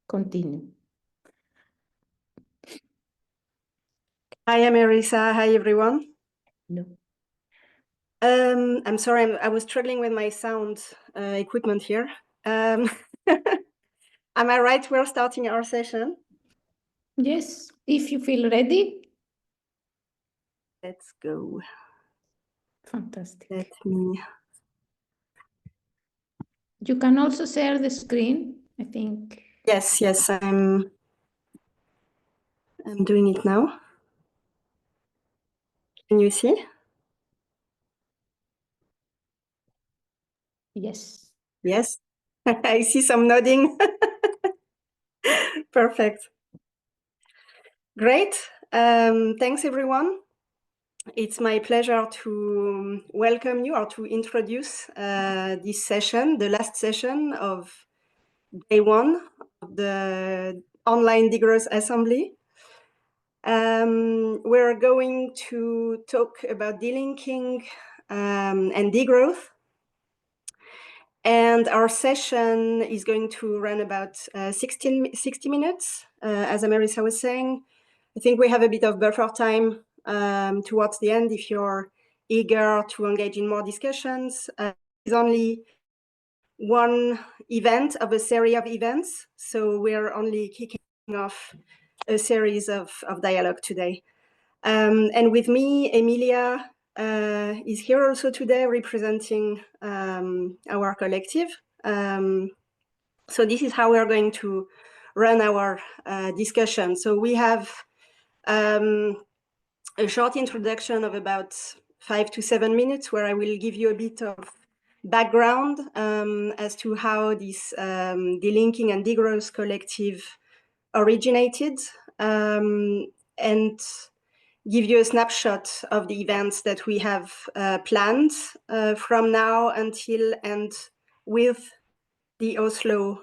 Continue. Hi, Marisa. Hi, everyone. No. I'm sorry, I was struggling with my sound equipment here. Am I right? We're starting our session. Yes, if you feel ready. Let's go. Fantastic. Let me. You can also share the screen, I think. Yes, I'm doing it now. Can you see? Yes. Yes. I see some nodding. Perfect. Great. Thanks, everyone. It's my pleasure to welcome you or to introduce this session, the last session of Day 1 of the Online Degrowth Assembly. We're going to talk about delinking and degrowth. And our session is going to run about 60 minutes, as Marisa was saying. I think we have a bit of buffer time towards the end if you're eager to engage in more discussions. It's only one event of a series of events, so we're only kicking off a series of dialogue today. And with me, Emilia is here also today representing our collective. So this is how we're going to run our discussion. So we have a short introduction of about 5 to 7 minutes where I will give you a bit of background as to how this Delinking and Degrowth collective originated and give you a snapshot of the events that we have planned from now until and with the Oslo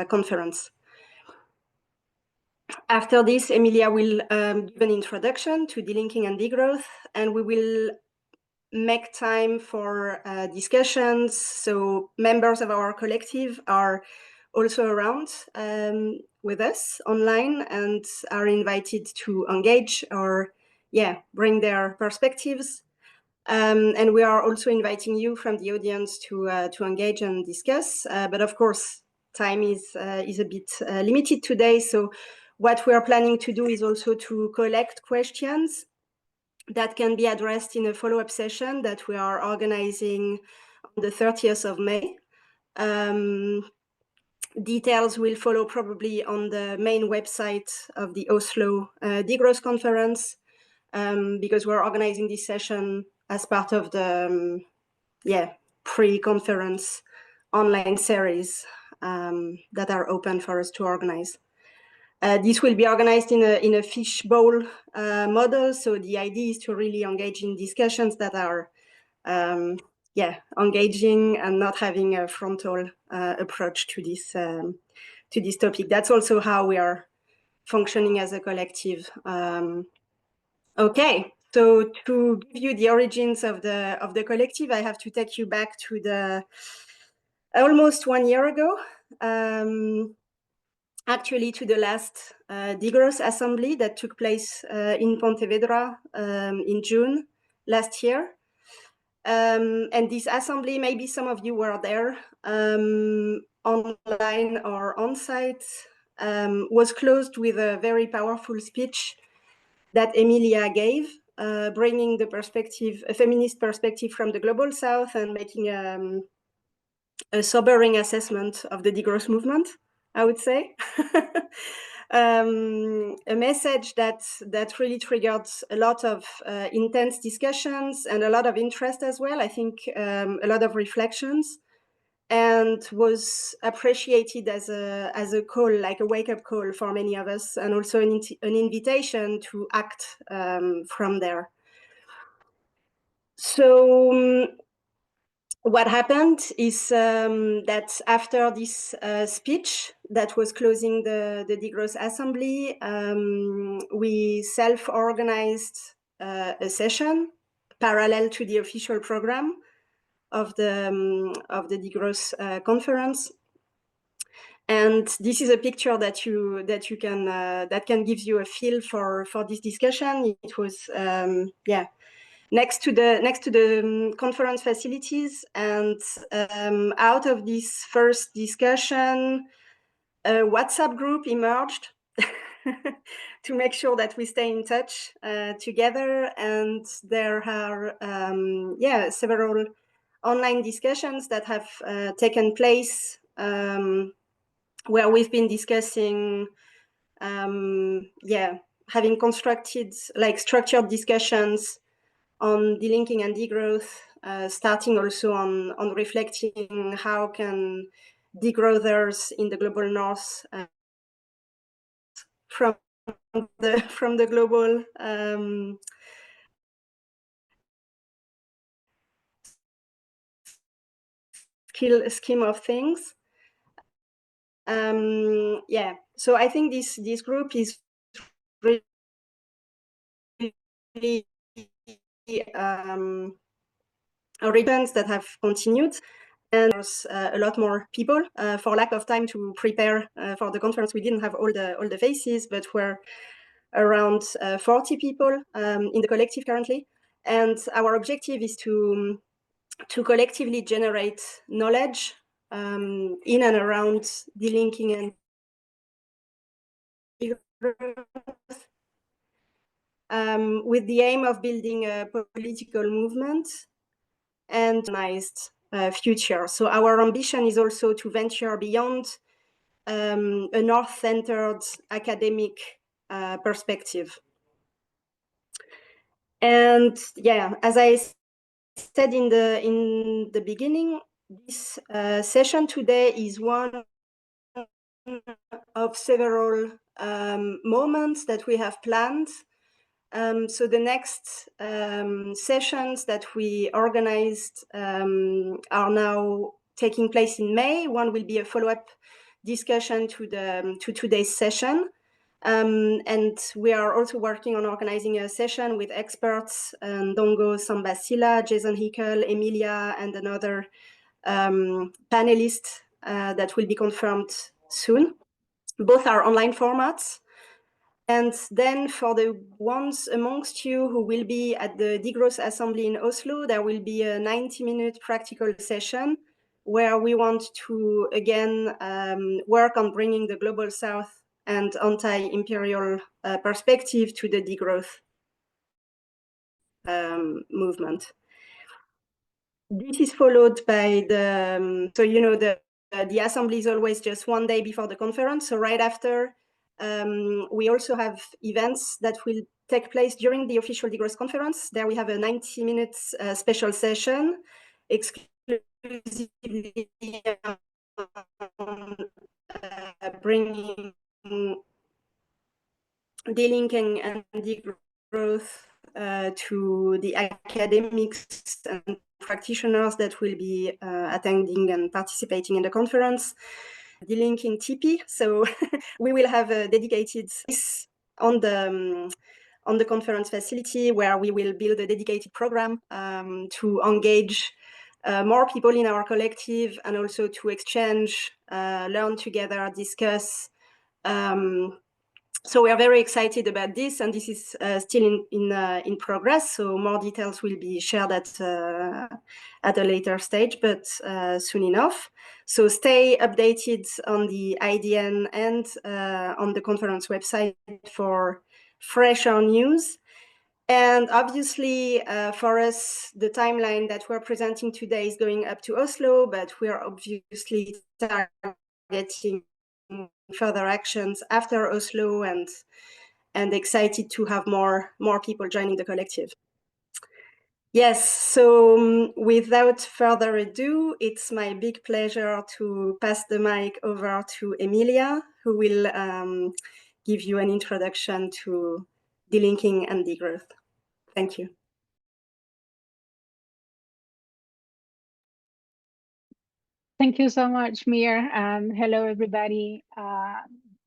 conference. After this, Emilia will give an introduction to Delinking and Degrowth, and we will make time for discussions. So members of our collective are also around with us online and are invited to engage or bring their perspectives. And we are also inviting you from the audience to engage and discuss. But of course, time is a bit limited today. So what we are planning to do is also to collect questions that can be addressed in a follow-up session that we are organizing on the 30th of May. Details will follow probably on the main website of the Oslo Degrowth Conference, because we're organizing this session as part of the pre-conference online series that are open for us to organize. This will be organized in a fishbowl model. So the idea is to really engage in discussions that are engaging and not having a frontal approach to this topic. That's also how we are functioning as a collective. Okay, so to give you the origins of the collective, I have to take you back to the almost 1 year ago. Actually, to the last Degrowth Assembly that took place in Pontevedra in June last year. And this assembly, maybe some of you were there, online or on-site, was closed with a very powerful speech that Emilia gave, bringing the perspective, a feminist perspective from the Global South and making a sobering assessment of the degrowth movement, I would say. A message that really triggered a lot of intense discussions and a lot of interest as well. I think a lot of reflections, and was appreciated as a call, like a wake-up call for many of us, and also an invitation to act from there. So what happened is that after this speech that was closing the Degrowth Assembly, we self-organized a session parallel to the official program of the Degrowth conference. And this is a picture that can give you a feel for this discussion. It was next to the conference facilities, and out of this first discussion, a WhatsApp group emerged to make sure that we stay in touch together. And there are several online discussions that have taken place where we've been discussing having constructed structured discussions on delinking and degrowth, starting also on reflecting how can degrowthers in the global north from the global scheme of things. So I think this group is really returns that have continued, and there's a lot more people. For lack of time to prepare for the conference, we didn't have all the faces, but we're around 40 people in the collective currently. And our objective is to collectively generate knowledge in and around delinking and with the aim of building a political movement and organized future. So our ambition is also to venture beyond a North-centered academic perspective. And as I said in the beginning, this session today is one of several moments that we have planned. So the next sessions that we organized are now taking place in May. One will be a follow-up discussion to today's session. And we are also working on organizing a session with experts, Ndongo Sambasila, Jason Hickel, Emilia, and another panelist that will be confirmed soon. Both are online formats. And then for the ones amongst you who will be at the Degrowth Assembly in Oslo, there will be a 90-minute practical session where we want to, again, work on bringing the Global South and anti-imperial perspective to the degrowth movement. This is followed by the assembly is always just one day before the conference. So right after, we also have events that will take place during the official degrowth conference. There we have a 90 minutes special session exclusively bringing delinking and degrowth to the academics and practitioners that will be attending and participating in the conference. Delinking TP, so we will have a dedicated space on the conference facility where we will build a dedicated program to engage more people in our collective and also to exchange, learn together, discuss. So we are very excited about this, and this is still in progress. So more details will be shared at a later stage, but soon enough. So stay updated on the IDN and on the conference website for fresher news. And obviously, for us, the timeline that we're presenting today is going up to Oslo, but we are obviously targeting further actions after Oslo, and excited to have more people joining the collective. Yes, so without further ado, it's my big pleasure to pass the mic over to Emilia, who will give you an introduction to delinking and degrowth. Thank you. Thank you so much, Mir. Hello, everybody.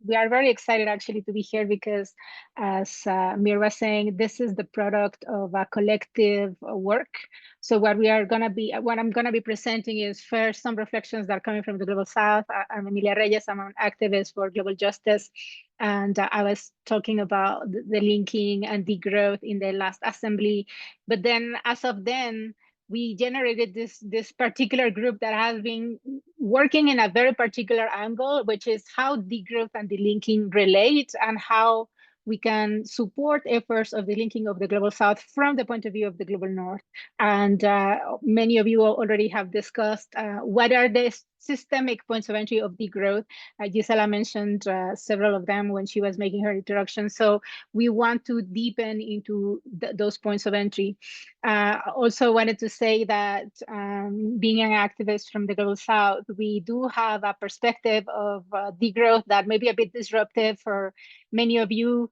we are very excited actually to be here because, as Mir was saying, this is the product of a collective work. So what I'm gonna be presenting is first some reflections that are coming from the Global South. I'm Emilia Reyes. I'm an activist for global justice, and I was talking about the linking and degrowth in the last assembly. But then, as of then, we generated this particular group that has been working in a very particular angle, which is how degrowth and delinking relate and how we can support efforts of the linking of the Global South from the point of view of the Global North. And many of you already have discussed what are the systemic points of entry of degrowth. Gisela mentioned several of them when she was making her introduction. So we want to deepen into those points of entry. Also wanted to say that being an activist from the Global South, we do have a perspective of degrowth that may be a bit disruptive for many of you.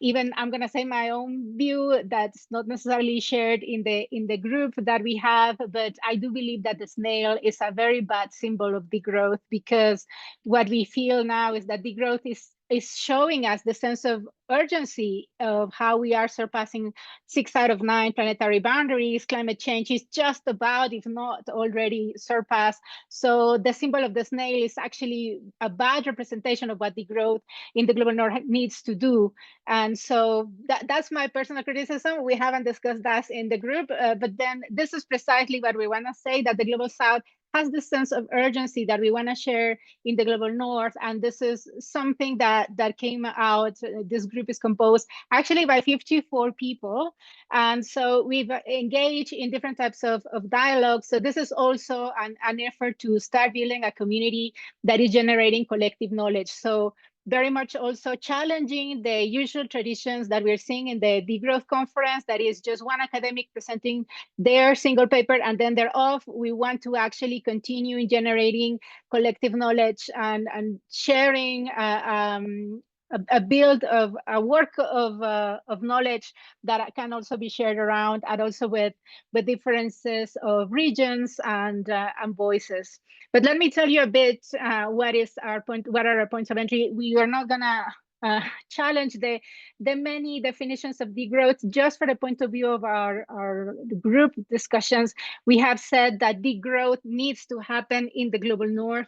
Even I'm going to say my own view that's not necessarily shared in the group that we have, but I do believe that the snail is a very bad symbol of degrowth, because what we feel now is that degrowth is showing us the sense of urgency of how we are surpassing 6 out of 9 planetary boundaries. Climate change is just about, if not already, surpassed. So the symbol of the snail is actually a bad representation of what degrowth in the Global North needs to do. And so that's my personal criticism. We haven't discussed that in the group, but then this is precisely what we want to say, that the Global South has this sense of urgency that we want to share in the Global North. And this is something that came out. This group is composed actually by 54 people. And so we've engaged in different types of dialogue. So this is also an effort to start building a community that is generating collective knowledge. So very much also challenging the usual traditions that we're seeing in the Degrowth Conference, that is just one academic presenting their single paper and then they're off. We want to actually continue in generating collective knowledge and sharing a build of a work of knowledge that can also be shared around, and also with differences of regions and voices. But let me tell you a bit what are our points of entry. We are not gonna challenge the many definitions of degrowth. Just for the point of view of our group discussions, we have said that degrowth needs to happen in the Global North,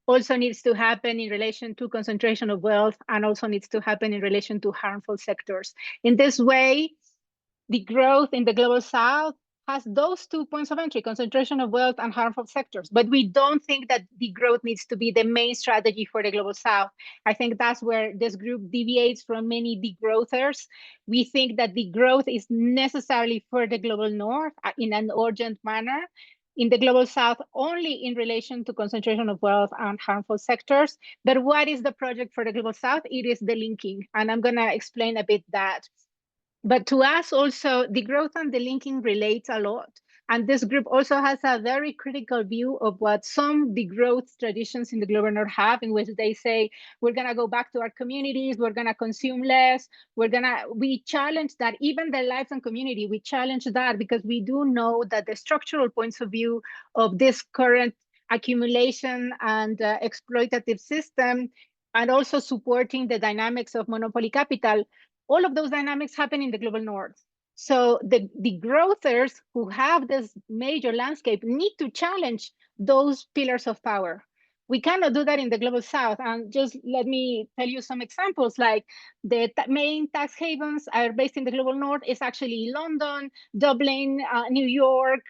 also needs to happen in relation to concentration of wealth, and also needs to happen in relation to harmful sectors. In this way, degrowth in the Global South has those 2 points of entry, concentration of wealth and harmful sectors. But we don't think that degrowth needs to be the main strategy for the Global South. I think that's where this group deviates from many degrowthers. We think that degrowth is necessarily for the Global North in an urgent manner, in the Global South only in relation to concentration of wealth and harmful sectors. But what is the project for the Global South? It is delinking, and I'm going to explain a bit that. But to us also, degrowth and delinking relate a lot. And this group also has a very critical view of what some degrowth traditions in the Global North have, in which they say, we're going to go back to our communities, we're going to consume less, we challenge that. Even the lives and community, we challenge that, because we do know that the structural points of view of this current accumulation and exploitative system, and also supporting the dynamics of monopoly capital, all of those dynamics happen in the Global North. So the growthers who have this major landscape need to challenge those pillars of power. We cannot do that in the Global South. And just let me tell you some examples, like the main tax havens are based in the Global North. It's actually London, Dublin, New York,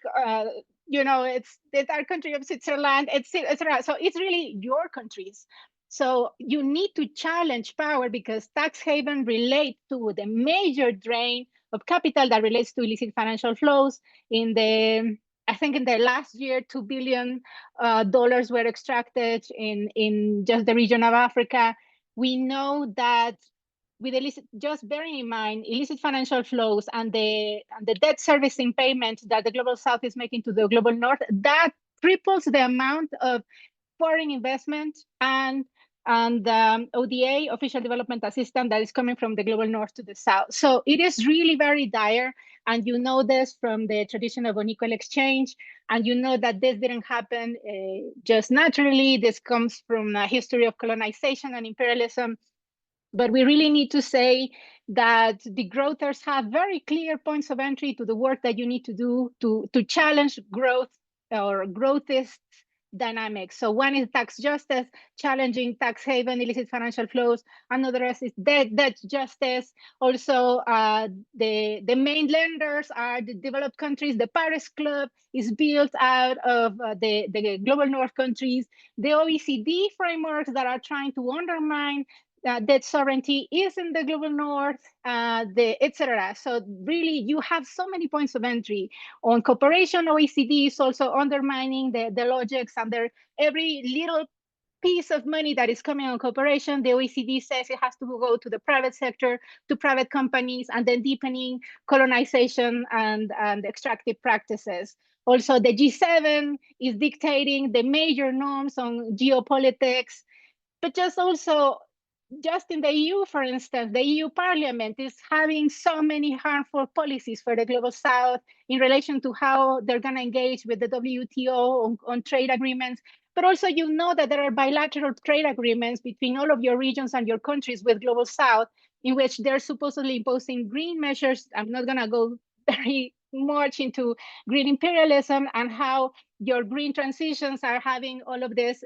it's our country of Switzerland, etc. So it's really your countries. So you need to challenge power, because tax haven relate to the major drain of capital that relates to illicit financial flows. I think in the last year, $2 billion were extracted in just the region of Africa. We know that with illicit, just bearing in mind illicit financial flows and the debt servicing payment that the Global South is making to the Global North, that triples the amount of foreign investment and and ODA, Official Development Assistance, that is coming from the Global North to the South. So it is really very dire. And you know this from the tradition of unequal exchange. And you know that this didn't happen just naturally. This comes from a history of colonization and imperialism. But we really need to say that the growthers have very clear points of entry to the work that you need to do to challenge growth or growthist dynamics. So one is tax justice, challenging tax haven, illicit financial flows. Another is debt justice. Also, the main lenders are the developed countries. The Paris Club is built out of the global north countries. The OECD frameworks that are trying to undermine debt sovereignty is in the global north, etc. So really, you have so many points of entry. On cooperation, OECD is also undermining the logics, and every little piece of money that is coming on cooperation, the OECD says it has to go to the private sector, to private companies, and then deepening colonization and extractive practices. Also, the G7 is dictating the major norms on geopolitics, but just in the EU, for instance, the EU Parliament is having so many harmful policies for the Global South in relation to how they're going to engage with the WTO on trade agreements. But also, you know that there are bilateral trade agreements between all of your regions and your countries with Global South, in which they're supposedly imposing green measures. I'm not going to go very much into green imperialism and how your green transitions are having all of this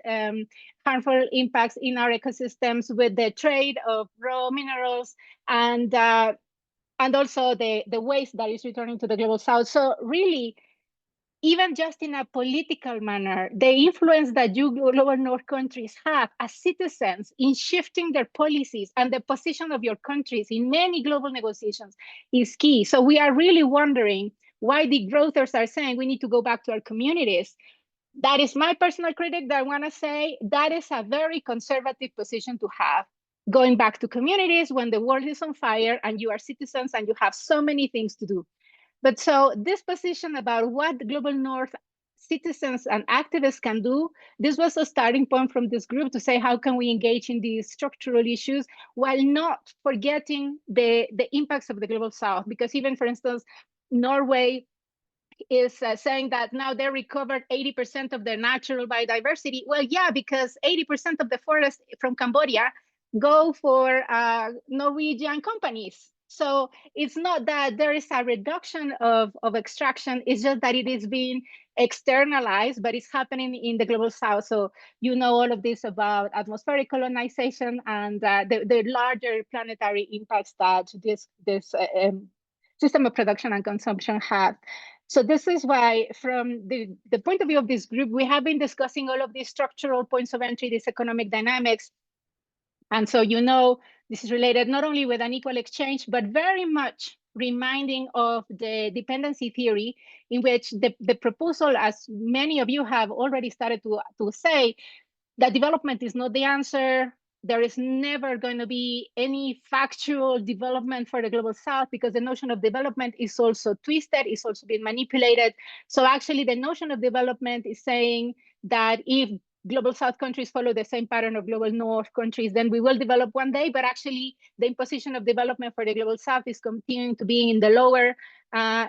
harmful impacts in our ecosystems with the trade of raw minerals and also the waste that is returning to the global south. So really, even just in a political manner, the influence that you global north countries have as citizens in shifting their policies and the position of your countries in many global negotiations is key. So we are really wondering why the growthers are saying we need to go back to our communities. That is my personal critic that I want to say that is a very conservative position to have. Going back to communities when the world is on fire and you are citizens and you have so many things to do. But so this position about what the Global North citizens and activists can do, this was a starting point from this group to say, how can we engage in these structural issues while not forgetting the impacts of the Global South? Because even, for instance, Norway is saying that now they recovered 80% of their natural biodiversity. Well, yeah, because 80% of the forest from Cambodia go for Norwegian companies. So it's not that there is a reduction of extraction, it's just that it is being externalized, but it's happening in the global south. So you know all of this about atmospheric colonization and the larger planetary impacts that this system of production and consumption have. So this is why, from the point of view of this group, we have been discussing all of these structural points of entry, these economic dynamics. And so, you know, this is related not only with unequal exchange, but very much reminding of the dependency theory, in which the proposal, as many of you have already started to say, that development is not the answer. There is never going to be any factual development for the global south, because the notion of development is also twisted, is also being manipulated. So actually the notion of development is saying that if global south countries follow the same pattern of global north countries, then we will develop one day. But actually the imposition of development for the global south is continuing to be in the lower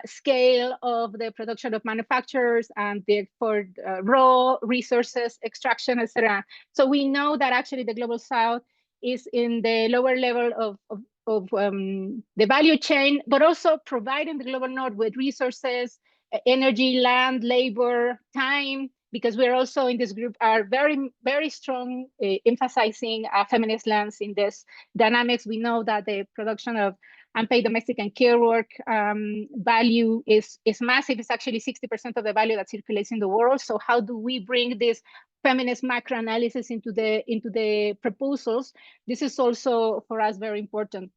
scale of the production of manufacturers and for raw resources, extraction, etc. So we know that actually the global south is in the lower level of the value chain, but also providing the global north with resources, energy, land, labor, time, because we're also in this group are very, very strong emphasizing feminist lens in this dynamics. We know that the production of unpaid domestic and care work value is massive. It's actually 60% of the value that circulates in the world. So how do we bring this feminist macro analysis into the proposals? This is also for us very important.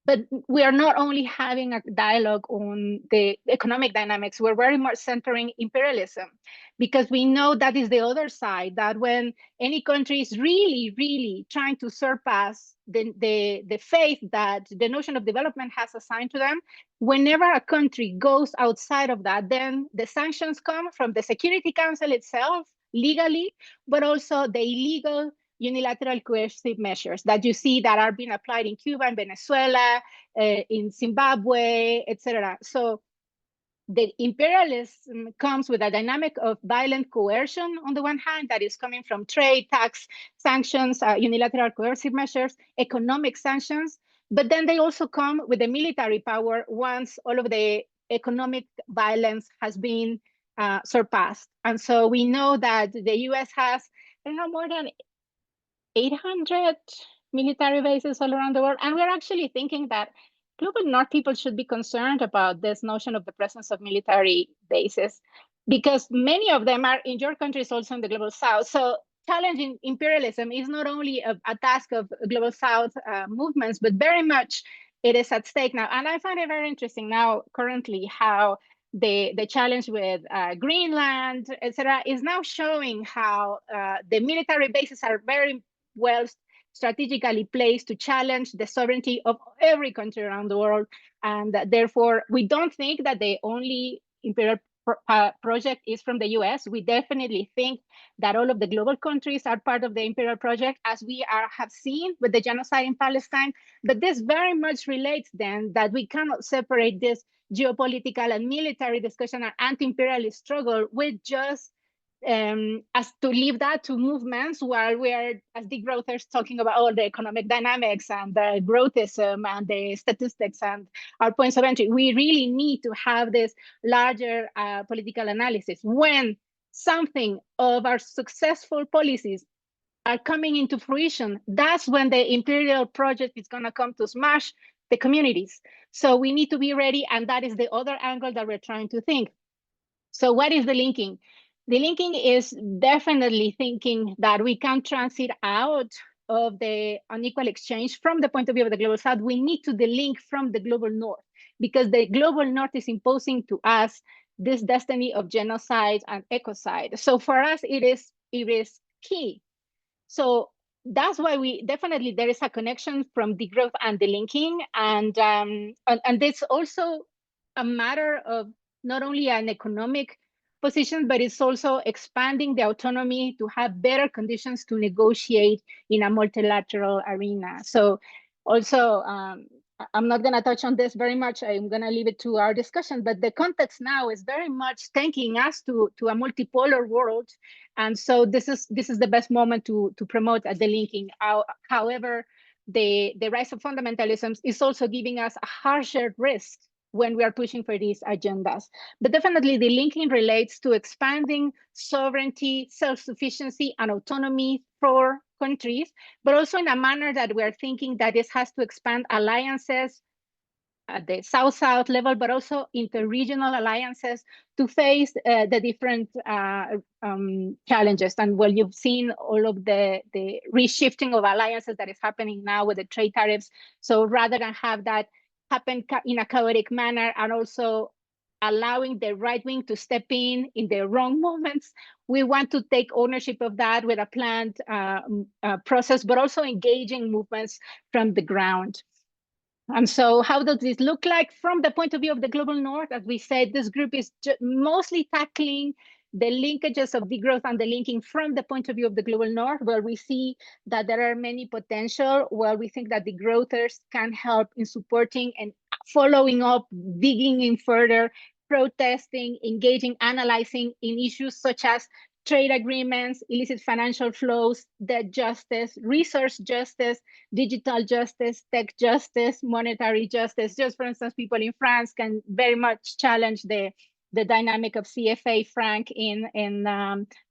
But we are not only having a dialogue on the economic dynamics, we're very much centering imperialism, because we know that is the other side, that when any country is really, really trying to surpass the faith that the notion of development has assigned to them, whenever a country goes outside of that, then the sanctions come from the Security Council itself, legally, but also the illegal unilateral coercive measures that you see that are being applied in Cuba and Venezuela, in Zimbabwe, etc. So the imperialism comes with a dynamic of violent coercion on the one hand, that is coming from trade, tax, sanctions, unilateral coercive measures, economic sanctions, but then they also come with the military power once all of the economic violence has been surpassed. And so we know that the US has, I don't know, more than 800 military bases all around the world. And we're actually thinking that global North people should be concerned about this notion of the presence of military bases, because many of them are in your countries, also in the global South. So challenging imperialism is not only a task of global South movements, but very much it is at stake now. And I find it very interesting now, currently, how the challenge with Greenland, etc., is now showing how the military bases are very well strategically placed to challenge the sovereignty of every country around the world. And therefore, we don't think that the only imperial project is from the US. We definitely think that all of the global countries are part of the imperial project, as we have seen with the genocide in Palestine. But this very much relates then that we cannot separate this geopolitical and military discussion and anti-imperialist struggle with just as to leave that to movements while we are, as degrowthers, talking about all the economic dynamics and the growthism and the statistics and our points of entry. We really need to have this larger political analysis. When something of our successful policies are coming into fruition, that's when the imperial project is going to come to smash the communities. So we need to be ready, and that is the other angle that we're trying to think. So what is the linking? The linking is definitely thinking that we can transit out of the unequal exchange from the point of view of the global South. We need to delink from the global North, because the global North is imposing to us this destiny of genocide and ecocide. So for us, it is key. So that's why there is a connection from degrowth and delinking, and it's also a matter of not only an economic position, but it's also expanding the autonomy to have better conditions to negotiate in a multilateral arena. So also, I'm not going to touch on this very much. I'm going to leave it to our discussion, but the context now is very much taking us to a multipolar world. And so this is the best moment to promote a delinking. However, the rise of fundamentalisms is also giving us a harsher risk when we are pushing for these agendas. But definitely the linking relates to expanding sovereignty, self-sufficiency, and autonomy for countries, but also in a manner that we're thinking that this has to expand alliances at the South-South level, but also interregional alliances to face the different challenges. And well, you've seen all of the reshifting of alliances that is happening now with the trade tariffs. So rather than have that happen in a chaotic manner and also allowing the right wing to step in the wrong moments, we want to take ownership of that with a planned process, but also engaging movements from the ground. And so how does this look like from the point of view of the global North? As we said, this group is mostly tackling the linkages of degrowth and the linking from the point of view of the global North, where we see that there are many potential, where we think that degrowthers can help in supporting and following up, digging in further, protesting, engaging, analyzing in issues such as trade agreements, illicit financial flows, debt justice, resource justice, digital justice, tech justice, monetary justice. Just for instance, people in France can very much challenge the dynamic of CFA franc in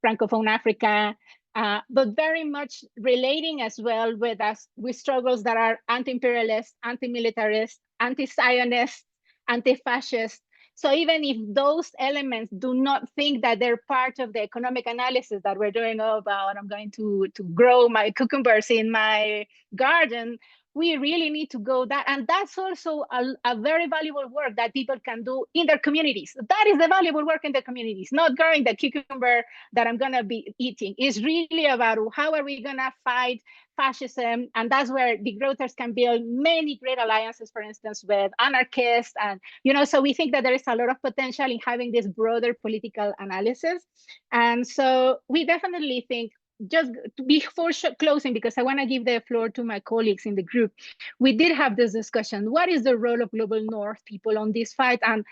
Francophone Africa, but very much relating as well with struggles that are anti-imperialist, anti-militarist, anti-Zionist, anti-fascist. So even if those elements do not think that they're part of the economic analysis that we're doing about, I'm going to grow my cucumbers in my garden, we really need to go that. And that's also a very valuable work that people can do in their communities. That is the valuable work in the communities, not growing the cucumber that I'm going to be eating. It's really about how are we going to fight fascism. And that's where degrowthers can build many great alliances, for instance, with anarchists. And, so we think that there is a lot of potential in having this broader political analysis. And so we definitely think just before closing, because I want to give the floor to my colleagues in the group, we did have this discussion. What is the role of Global North people on this fight? And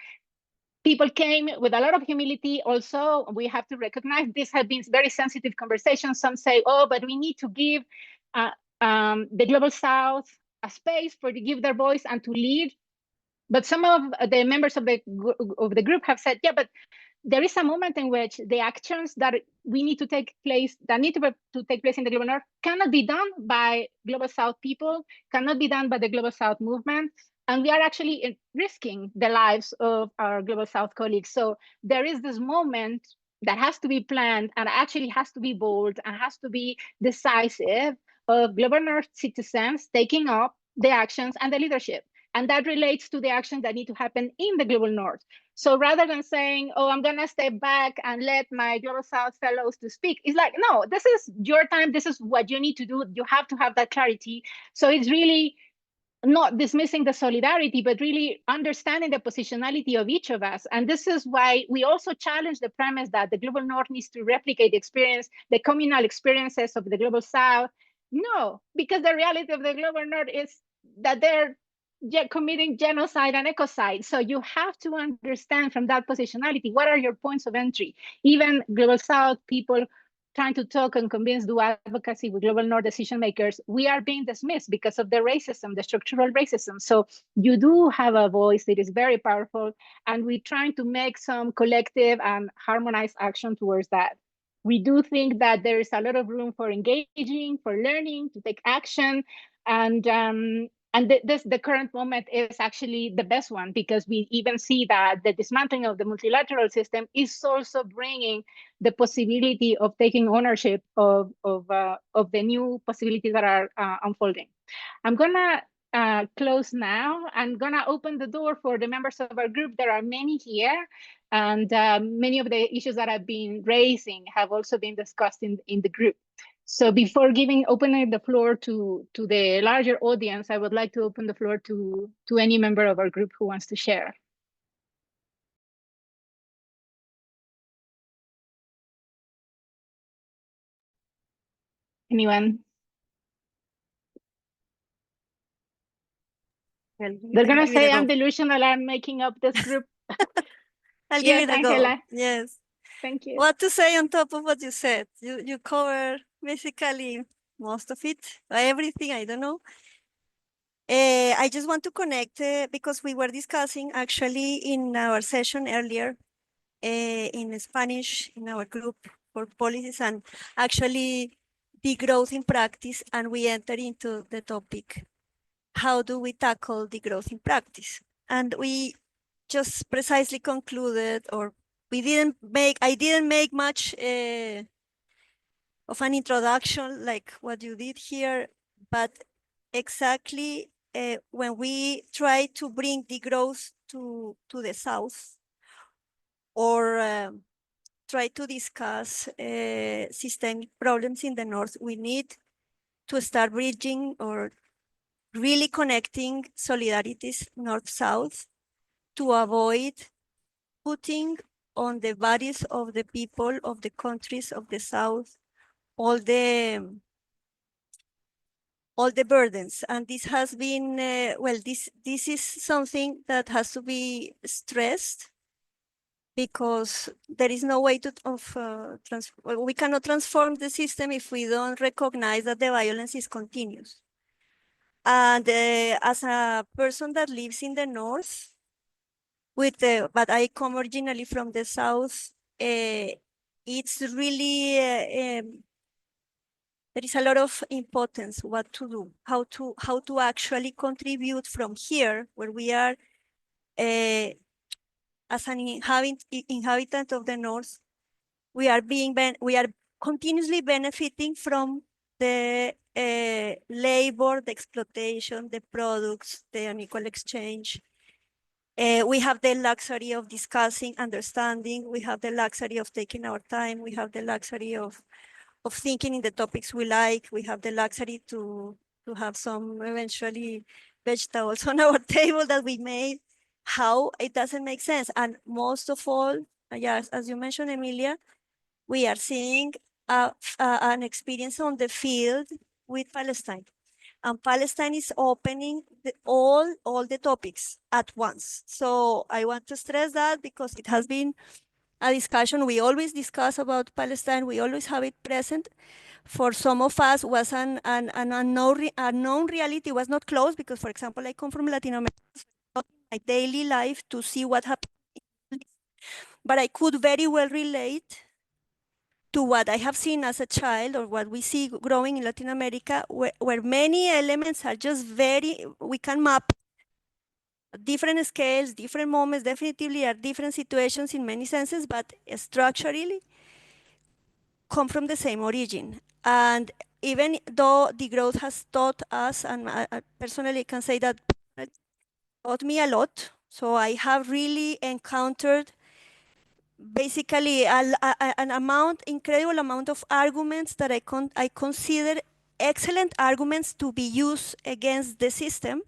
people came with a lot of humility. Also, we have to recognize this has been very sensitive conversations. Some say, oh, but we need to give the Global South a space to give their voice and to lead. But some of the members of the group have said, yeah, but there is a moment in which the actions that we need to take place, that need to take place in the Global North, cannot be done by Global South people, cannot be done by the Global South movement. And we are actually risking the lives of our Global South colleagues. So there is this moment that has to be planned and actually has to be bold and has to be decisive of Global North citizens taking up the actions and the leadership. And that relates to the actions that need to happen in the Global North. So rather than saying, oh, I'm going to step back and let my Global South fellows to speak, it's like, no, this is your time. This is what you need to do. You have to have that clarity. So it's really not dismissing the solidarity, but really understanding the positionality of each of us. And this is why we also challenge the premise that the Global North needs to replicate the experience, the communal experiences of the Global South. No, because the reality of the Global North is that they're committing genocide and ecocide. So you have to understand from that positionality, what are your points of entry? Even Global South people trying to talk and convince, do advocacy with Global North decision makers, we are being dismissed because of the racism, the structural racism. So you do have a voice that is very powerful, and we're trying to make some collective and harmonized action towards that. We do think that there is a lot of room for engaging, for learning, to take action, and the current moment is actually the best one, because we even see that the dismantling of the multilateral system is also bringing the possibility of taking ownership of the new possibilities that are unfolding. I'm gonna close now. I'm gonna open the door for the members of our group. There are many here, and many of the issues that I've been raising have also been discussed in the group. So before opening the floor to the larger audience, I would like to open the floor to any member of our group who wants to share. Anyone? They're gonna say I'm delusional, I'm making up this group. I'll Yes, give it a Angela. go. Yes. Thank you. What to say on top of what you said? You cover basically most of it, everything, I don't know. I just want to connect because we were discussing actually in our session earlier in Spanish in our group for policies and actually degrowth in practice, and we enter into the topic, how do we tackle degrowth in practice? And we just precisely concluded, or I didn't make much of an introduction like what you did here, but exactly when we try to bring degrowth to the South, or try to discuss systemic problems in the North, we need to start bridging or really connecting solidarities North-South to avoid putting on the bodies of the people of the countries of the South all the burdens. And this has been, this is something that has to be stressed, because there is no way to we cannot transform the system if we don't recognize that the violence is continuous. And as a person that lives in the North, but I come originally from the South, it's really, there is a lot of importance what to do, how to actually contribute from here, where we are as an inhabitant of the North, we are continuously benefiting from the labor, the exploitation, the products, the unequal exchange. We have the luxury of discussing, understanding. We have the luxury of taking our time. We have the luxury of thinking in the topics we like. We have the luxury to have some eventually vegetables on our table that we made. How it doesn't make sense. And most of all, yes, as you mentioned, Emilia, we are seeing an experience on the field with Palestine. And Palestine is opening all the topics at once. So I want to stress that because it has been a discussion. We always discuss about Palestine. We always have it present. For some of us, was an unknown reality. Was not close because, for example, I come from Latin America. So it's not in my daily life to see what happened. But I could very well relate to what I have seen as a child or what we see growing in Latin America, where many elements are just we can map different scales, different moments, definitely are different situations in many senses, but structurally come from the same origin. And even though degrowth has taught us, and I personally can say that it taught me a lot, so I have really encountered basically an incredible amount of arguments that I consider excellent arguments to be used against the system,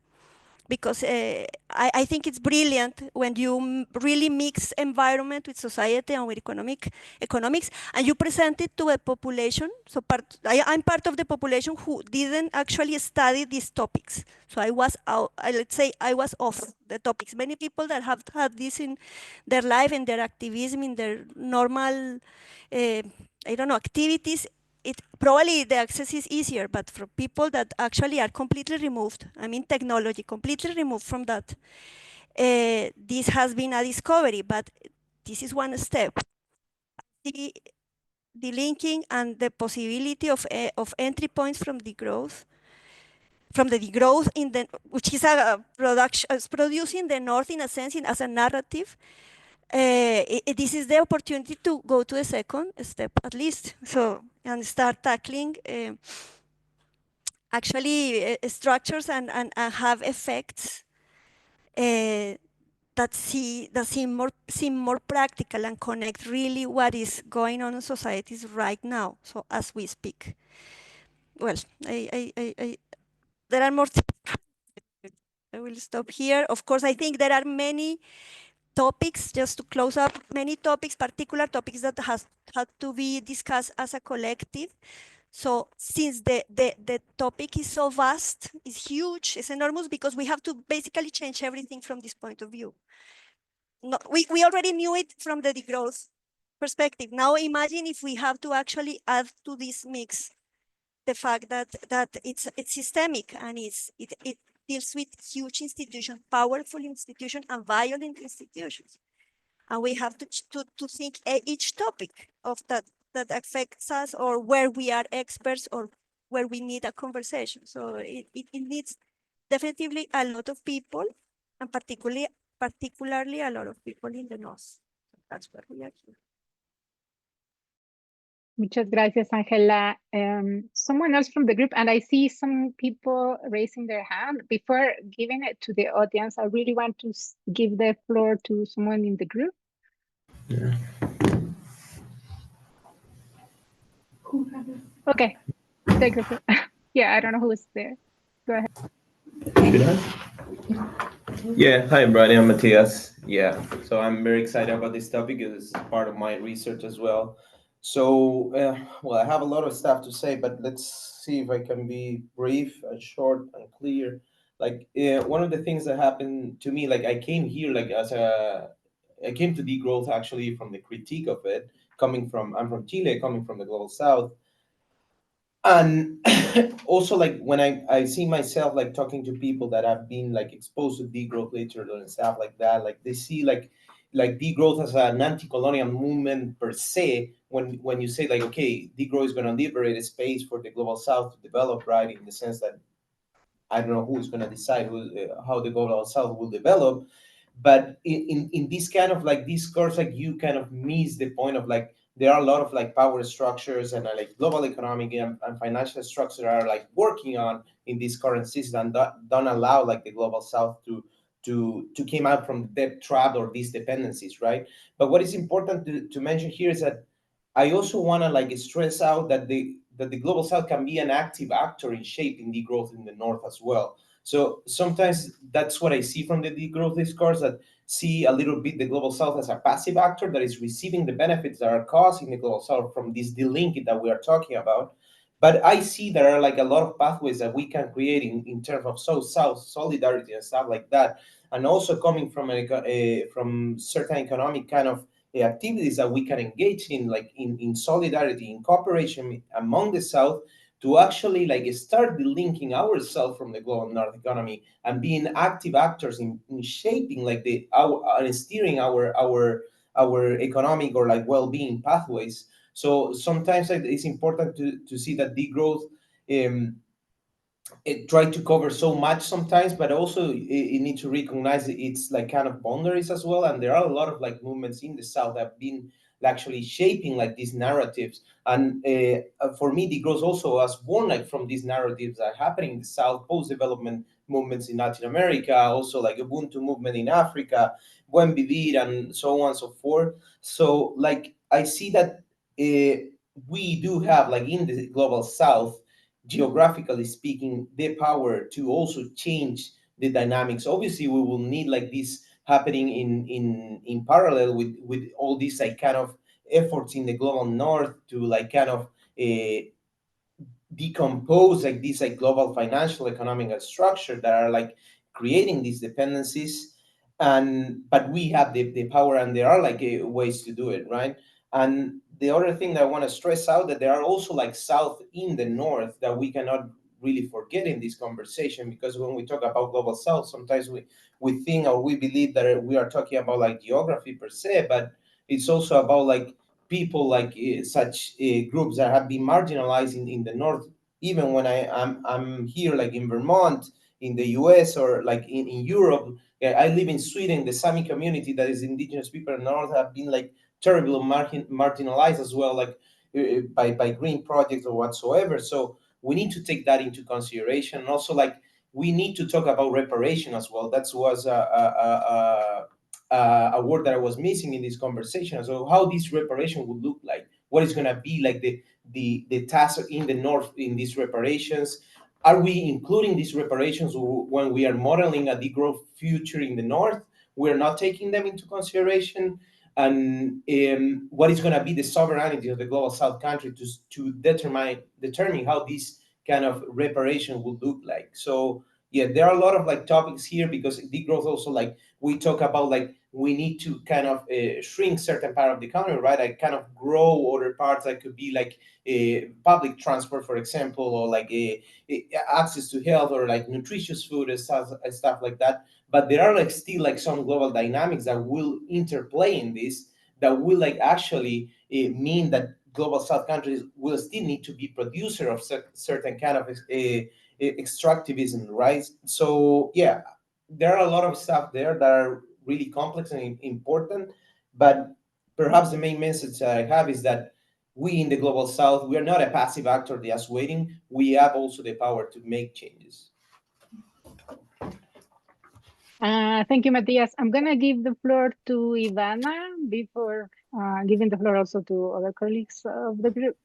because I think it's brilliant when you really mix environment with society and with economics, and you present it to a population. So I'm part of the population who didn't actually study these topics. So I was out, let's say I was off the topics. Many people that have had this in their life, in their activism, in their normal, I don't know, activities, probably the access is easier, but for people that actually are completely removed, I mean technology, completely removed from that, this has been a discovery, but this is one step. The linking and the possibility of entry points from degrowth, which is a production, producing the North in a sense, as a narrative. This is the opportunity to go to the second step at least, and start tackling actually structures and have effects that seem more practical and connect really what is going on in societies right now. So as we speak, well, there are more things. I will stop here. Of course, I think there are many topics, just to close up, many topics, particular topics that had to be discussed as a collective. So since the topic is so vast, it's huge, it's enormous, because we have to basically change everything from this point of view. No, we already knew it from the degrowth perspective. Now imagine if we have to actually add to this mix the fact that it's systemic, and it deals with huge institutions, powerful institutions, and violent institutions. And we have to think each topic of that affects us, or where we are experts, or where we need a conversation. So it needs definitely a lot of people, and particularly a lot of people in the North. So that's where we are here. Muchas gracias, Angela. Someone else from the group, and I see some people raising their hand. Before giving it to the audience, I really want to give the floor to someone in the group. Yeah. Okay, take the floor. Yeah, I don't know who is there. Go ahead. Should I? Yeah, hi, everybody. I'm Matthias. Yeah, so I'm very excited about this topic. It's part of my research as well. So, well, I have a lot of stuff to say, but let's see if I can be brief and short and clear. Like, one of the things that happened to me, like I came here, like I came to degrowth actually from the critique of it, I'm from Chile, coming from the Global South. And also, like when I see myself like talking to people that have been like exposed to degrowth literature and stuff like that, like they see like degrowth as an anti-colonial movement per se. When you say like, okay, degrowth is going to liberate a space for the Global South to develop, right? In the sense that I don't know who's going to decide how the Global South will develop, but in this kind of like discourse, like you kind of miss the point of like there are a lot of like power structures and like global economic and financial structure are like working on in this current system that don't allow like the Global South to came out from the debt trap or these dependencies, right? But what is important to mention here is that I also want to like stress out that the Global South can be an active actor in shaping degrowth in the North as well. So sometimes that's what I see from the degrowth discourse, that see a little bit the Global South as a passive actor that is receiving the benefits that are causing the Global South from this delinking that we are talking about. But I see there are like a lot of pathways that we can create in terms of South-South solidarity and stuff like that, and also coming from certain economic kind of activities that we can engage in, like in solidarity, in cooperation among the South, to actually like start delinking ourselves from the global North economy and being active actors in shaping like and steering our economic or like well-being pathways. So sometimes it's important to see that degrowth it try to cover so much sometimes, but also you need to recognize its like kind of boundaries as well. And there are a lot of like movements in the South that have been actually shaping like these narratives. And for me, degrowth also was born like from these narratives that are happening in the South, post-development movements in Latin America, also like Ubuntu movement in Africa, Buen Vivir, and so on and so forth. So like I see that we do have like in the global South, geographically speaking, the power to also change the dynamics. Obviously, we will need like this happening in parallel with all these like kind of efforts in the global North to like kind of decompose like these like global financial economic structure that are like creating these dependencies. And but we have the power, and there are like ways to do it, right? And the other thing that I want to stress out, that there are also like South in the North that we cannot really forget in this conversation, because when we talk about global South, sometimes we think or we believe that we are talking about like geography per se, but it's also about like people like such groups that have been marginalized in the North. Even when I'm here like in Vermont, in the US, or like in Europe, I live in Sweden, the Sami community that is indigenous people in the North have been like terribly marginalized as well, like by green projects or whatsoever. So we need to take that into consideration. And also like we need to talk about reparation as well. That was a word that I was missing in this conversation. So how this reparation would look like, what is going to be like the task in the North in these reparations. Are we including these reparations when we are modeling a degrowth future in the North? We're not taking them into consideration. And what is going to be the sovereignty of the global South country to determine how this kind of reparation will look like. So yeah, there are a lot of like topics here, because degrowth also, like we talk about, like we need to kind of shrink certain part of the economy, right? Like kind of grow other parts that could be like public transport, for example, or like access to health, or like nutritious food and stuff like that. But there are like still like some global dynamics that will interplay in this, that will like actually mean that global South countries will still need to be producer of certain kind of extractivism, right? So yeah, there are a lot of stuff there that are really complex and important, but perhaps the main message that I have is that we in the global South, we are not a passive actor just waiting. We have also the power to make changes. Thank you, Matthias. I'm going to give the floor to Ivana before giving the floor also to other colleagues of the group.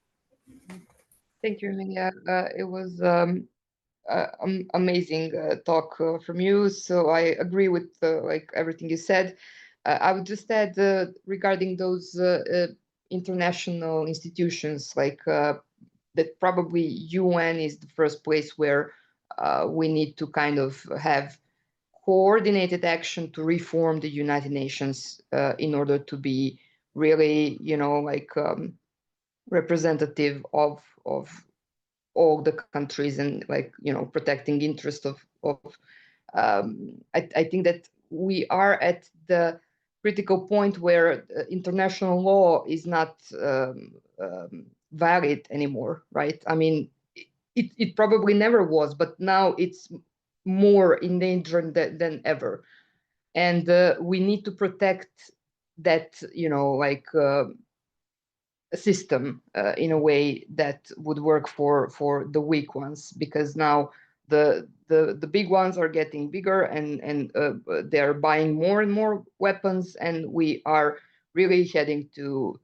Thank you, Emilia. It was amazing talk from you. So I agree with like everything you said. I would just add regarding those international institutions, like that probably UN is the first place where we need to kind of have coordinated action to reform the United Nations in order to be really, like representative of all the countries, and like protecting interest of I think that we are at the critical point where international law is not valid anymore, right? I mean, it probably never was, but now it's more endangered than ever, and we need to protect that like system in a way that would work for the weak ones, because now the big ones are getting bigger, and they're buying more and more weapons, and we are really heading to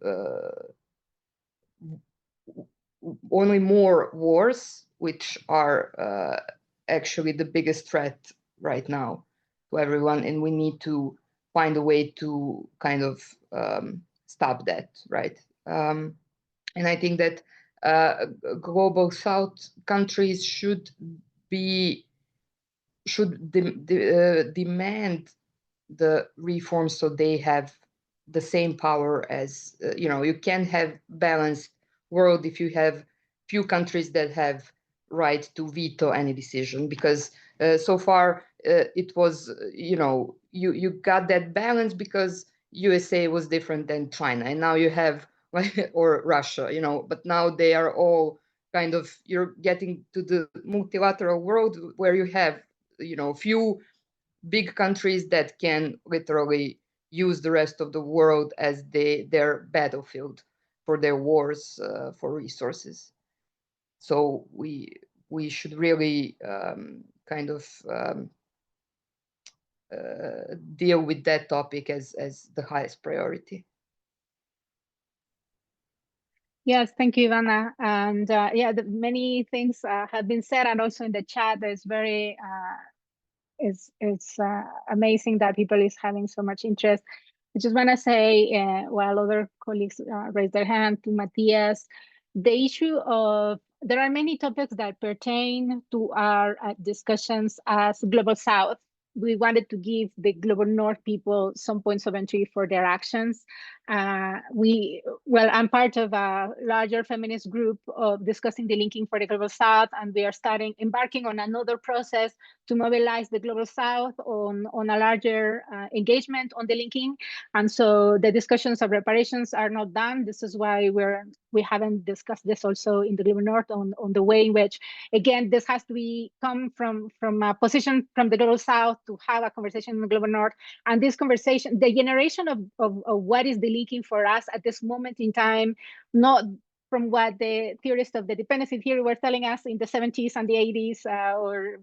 only more wars, which are actually the biggest threat right now to everyone, and we need to find a way to kind of stop that, right? And I think that global South countries should demand the reforms so they have the same power as you can have balanced world if you have few countries that have right to veto any decision, because so far it was you got that balance because USA was different than China, and now you have or Russia, but now they are all kind of, you're getting to the multilateral world where you have few big countries that can literally use the rest of the world as their battlefield for their wars for resources. So we should really kind of deal with that topic as the highest priority. Yes, thank you, Ivana. And yeah, many things have been said, and also in the chat, there's very it's amazing that people is having so much interest. I just want to say, while other colleagues raise their hand, to Matthias, the issue of, there are many topics that pertain to our discussions as Global South. We wanted to give the Global North people some points of entry for their actions. Well, I'm part of a larger feminist group of discussing the linking for the Global South, and we are embarking on another process to mobilize the Global South on a larger engagement on the linking. And so the discussions of reparations are not done. This is why we haven't discussed this also in the Global North on the way in which, again, this has to come from a position from the Global South to have a conversation in the Global North. And this conversation, the generation of what is the linking for us at this moment in time, not from what the theorists of the dependency theory were telling us in the 70s and the 80s, or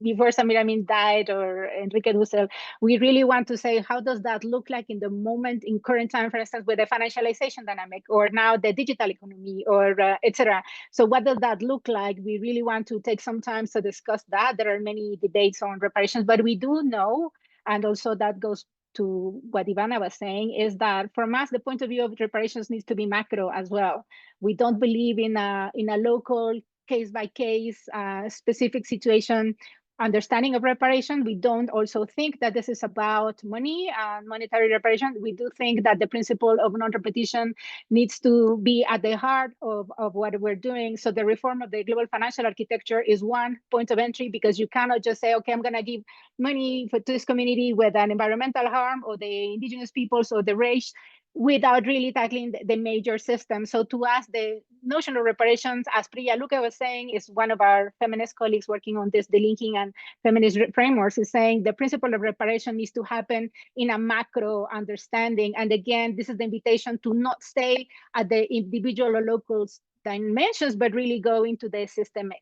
before Samir Amin died, or Enrique Dussel. We really want to say, how does that look like in the moment, in current time, for instance, with the financialization dynamic, or now the digital economy, or etc. So what does that look like? We really want to take some time to discuss that. There are many debates on reparations, but we do know, and also that goes to what Ivana was saying, is that from us, the point of view of reparations needs to be macro as well. We don't believe in a local case by case specific situation understanding of reparation. We don't also think that this is about money and monetary reparation. We do think that the principle of non-repetition needs to be at the heart of what we're doing. So the reform of the global financial architecture is one point of entry, because you cannot just say, okay, I'm going to give money to this community with an environmental harm, or the indigenous peoples, or the race, without really tackling the major system. So to us, the notion of reparations, as Priya Luca was saying, is one of our feminist colleagues working on this, delinking and feminist frameworks, is saying the principle of reparation needs to happen in a macro understanding. And again, this is the invitation to not stay at the individual or local dimensions, but really go into the systemic.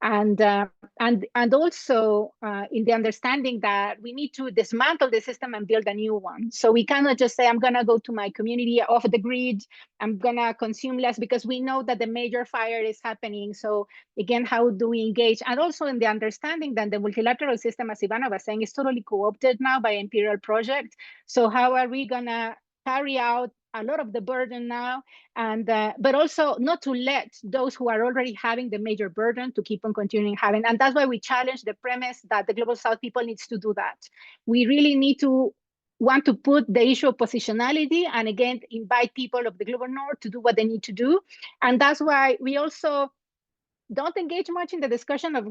And also in the understanding that we need to dismantle the system and build a new one. So we cannot just say, I'm going to go to my community off the grid, I'm going to consume less, because we know that the major fire is happening. So again, how do we engage? And also in the understanding that the multilateral system, as Ivana was saying, is totally co-opted now by imperial projects. So how are we going to carry out a lot of the burden now, and but also not to let those who are already having the major burden to keep on continuing having. And that's why we challenge the premise that the Global South people needs to do that. We really need to want to put the issue of positionality, and again, invite people of the Global North to do what they need to do. And that's why we also don't engage much in the discussion of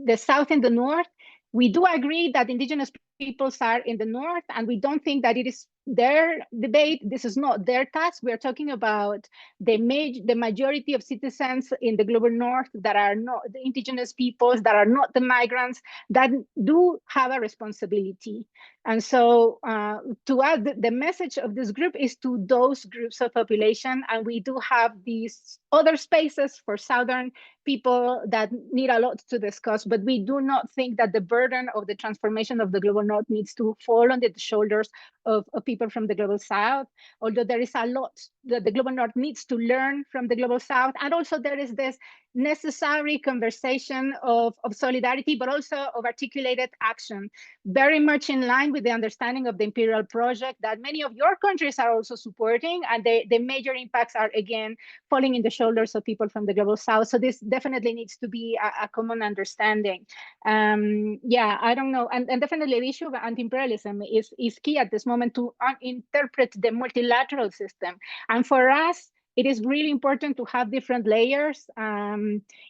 the South and the North. We do agree that indigenous peoples are in the North, and we don't think that it is their debate. This is not their task. We are talking about the majority of citizens in the Global North that are not the indigenous peoples, that are not the migrants, that do have a responsibility. And so to us, the message of this group is to those groups of population, and we do have these other spaces for Southern people that need a lot to discuss, but we do not think that the burden of the transformation of the Global North needs to fall on the shoulders of people from the Global South, although there is a lot that the Global North needs to learn from the Global South. And also there is this necessary conversation of solidarity, but also of articulated action, very much in line with the understanding of the imperial project that many of your countries are also supporting, and the major impacts are, again, falling in the shoulders of people from the Global South. So this definitely needs to be a common understanding. Yeah, I don't know. And definitely the issue of anti-imperialism is key at this moment to interpret the multilateral system. And for us, it is really important to have different layers,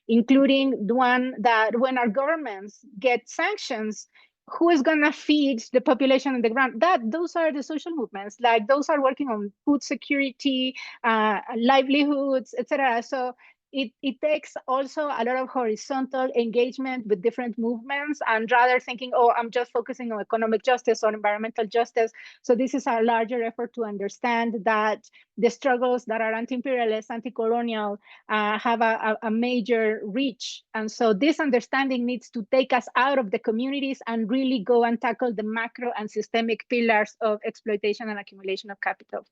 including the one that when our governments get sanctions, who is going to feed the population on the ground? Those are the social movements, like those are working on food security, livelihoods, etc. So it takes also a lot of horizontal engagement with different movements, and rather thinking, oh, I'm just focusing on economic justice or environmental justice. So this is a larger effort to understand that the struggles that are anti-imperialist, anti-colonial have a major reach. And so this understanding needs to take us out of the communities and really go and tackle the macro and systemic pillars of exploitation and accumulation of capital.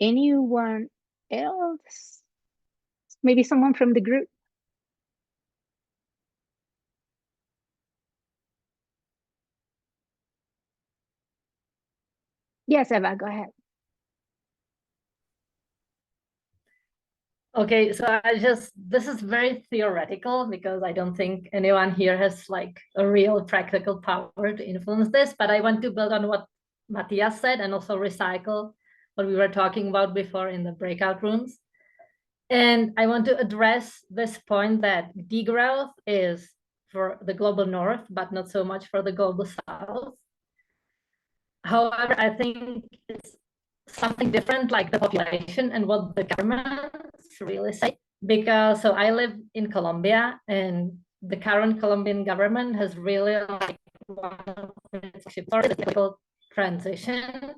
Anyone else? Maybe someone from the group? Yes, Eva, go ahead. Okay, so this is very theoretical because I don't think anyone here has like a real practical power to influence this, but I want to build on what Matthias said and also recycle what we were talking about before in the breakout rooms. And I want to address this point that degrowth is for the global north, but not so much for the global south. However, I think it's something different, like the population and what the governments really say. Because so I live in Colombia, and the current Colombian government has really like one of its the political transition,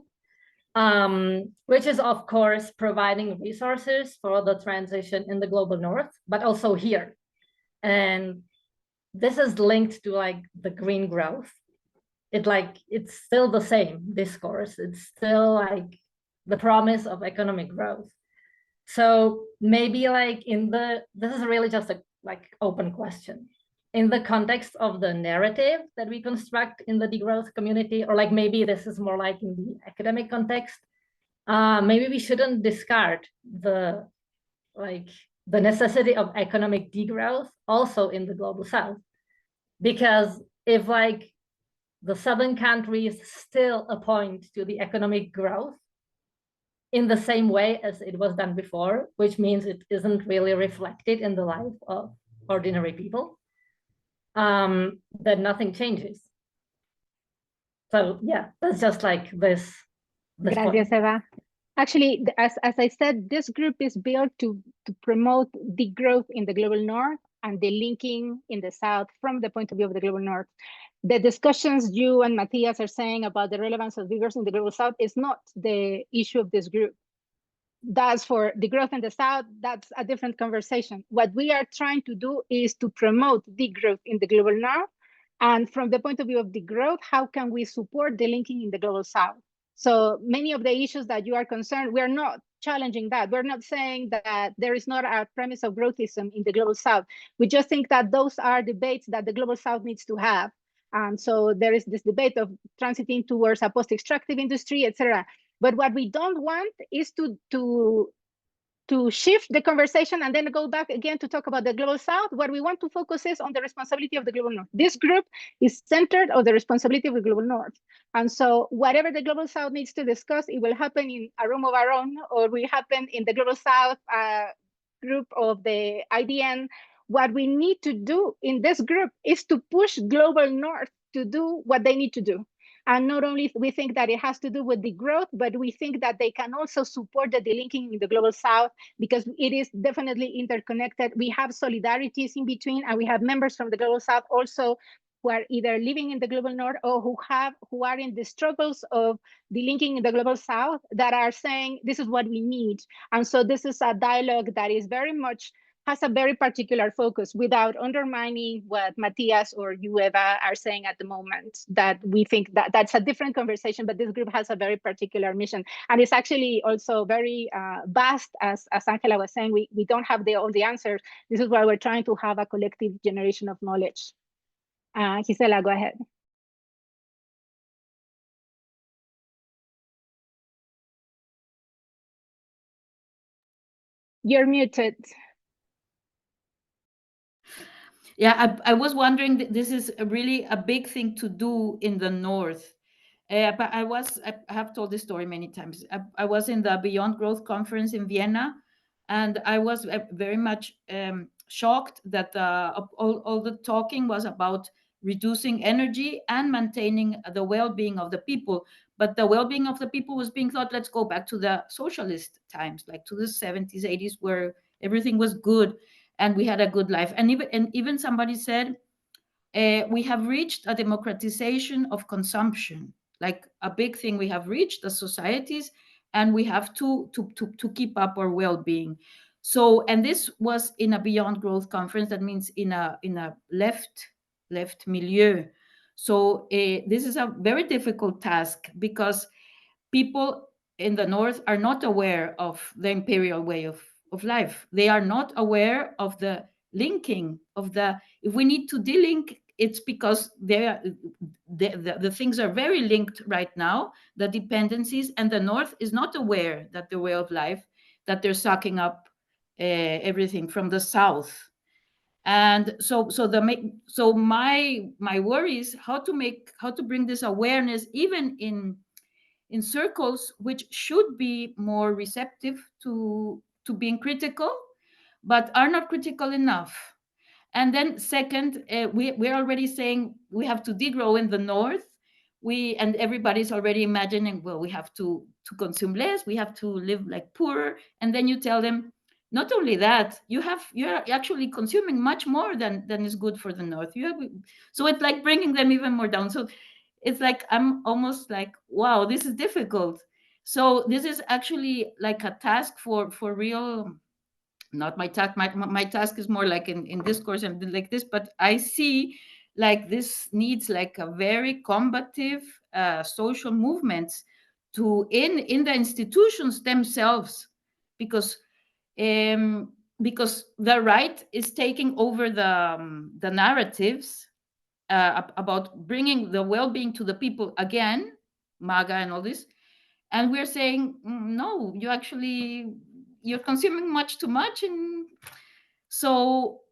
which is of course providing resources for the transition in the global north, but also here. And this is linked to like the green growth. It's still the same discourse. It's still like the promise of economic growth. So maybe like this is really just a like open question. In the context of the narrative that we construct in the degrowth community, or like maybe this is more like in the academic context, maybe we shouldn't discard the necessity of economic degrowth also in the global south. Because if like the southern countries still point to the economic growth in the same way as it was done before, which means it isn't really reflected in the life of ordinary people, then nothing changes. So yeah, that's just like this Gracias, point. Eva. Actually, as I said, this group is built to promote degrowth in the global north and delinking in the south from the point of view of the global north. The discussions you and Matthias are saying about the relevance of degrowth in the global south is not the issue of this group. That's for degrowth in the south, that's a different conversation. What we are trying to do is to promote degrowth in the global north. And from the point of view of degrowth, how can we support delinking in the global south? So many of the issues that you are concerned, we're not challenging that. We're not saying that there is not a premise of growthism in the global south. We just think that those are debates that the global south needs to have. So there is this debate of transiting towards a post-extractive industry, etc. But what we don't want is to shift the conversation and then go back again to talk about the global south. What we want to focus is on the responsibility of the global north. This group is centered on the responsibility of the global north. And so whatever the global south needs to discuss, it will happen in a room of our own, or will happen in the global south group of the IDN. What we need to do in this group is to push global north to do what they need to do. And not only we think that it has to do with the growth, but we think that they can also support the delinking in the global south, because it is definitely interconnected. We have solidarities in between, and we have members from the global south also who are either living in the global north or who are in the struggles of delinking in the global south that are saying this is what we need. And so this is a dialogue that is very much has a very particular focus without undermining what Matthias or you, Eva, are saying at the moment, that we think that that's a different conversation, but this group has a very particular mission. And it's actually also very vast, as Angela was saying, we don't have all the answers. This is why we're trying to have a collective generation of knowledge. Gisela, go ahead. You're muted. Yeah, I was wondering, this is really a big thing to do in the North. But I have told this story many times. I was in the Beyond Growth conference in Vienna, and I was very much shocked that all the talking was about reducing energy and maintaining the well-being of the people. But the well-being of the people was being thought, let's go back to the socialist times, like to the 70s, 80s, where everything was good and we had a good life. And even somebody said, we have reached a democratization of consumption, like a big thing we have reached as societies, and we have to keep up our well-being. So, and this was in a Beyond Growth conference. That means in a left milieu. So this is a very difficult task, because people in the North are not aware of the imperial way of life. They are not aware of the linking of if we need to delink, it's because the things are very linked right now, the dependencies, and the North is not aware that the way of life, that they're sucking up everything from the South. And so my worry is how to bring this awareness even in circles which should be more receptive to being critical, but are not critical enough. And then second, we're already saying we have to degrow in the North. And everybody's already imagining, well, we have to consume less, we have to live like poorer. And then you tell them, not only that, you're actually consuming much more than is good for the North. So it's like bringing them even more down. So it's like, I'm almost like, wow, this is difficult. So this is actually like a task for real. Not my task. My task is more like in discourse and like this, but I see like this needs like a very combative social movements in the institutions themselves, because the right is taking over the narratives about bringing the well-being to the people again, MAGA and all this, and we're saying no, you're consuming much too much. And so